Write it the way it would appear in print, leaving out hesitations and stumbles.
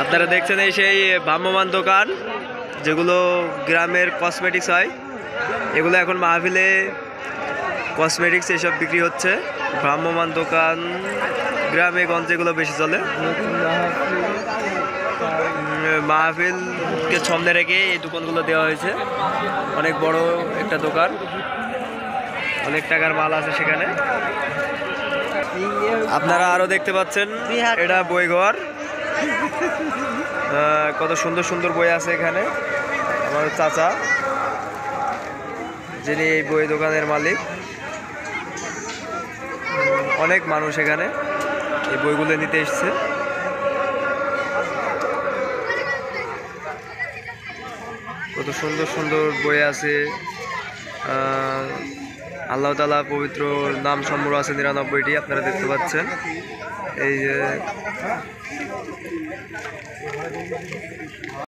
আপনারা দেখছেন এই সেই ভ্রাম্যমান দোকান, যেগুলো গ্রামের কসমেটিক্স হয়। এগুলো এখন মাহফিলে কসমেটিক্স এসব বিক্রি হচ্ছে। ভ্রাম্যমান দোকান গ্রামে গঞ্জে এগুলো বেশি চলে। মাহফিলকে সামনে রেখে এই দোকানগুলো দেওয়া হয়েছে। অনেক বড় একটা দোকান, অনেক টাকার মাল আছে সেখানে। আপনারা আরো দেখতে পাচ্ছেন এটা বইঘর। কত সুন্দর সুন্দর বই আছে এখানে। আমার চাচা, যিনি এই বই দোকানের মালিক। অনেক মানুষ এখানে এই বইগুলো নিতে এসছে। কত সুন্দর সুন্দর বই আছে। আল্লাহ তাআলা পবিত্র নাম সমূহ আছে ৯৯টি, আপনারা দেখতে পাচ্ছেন। এই যে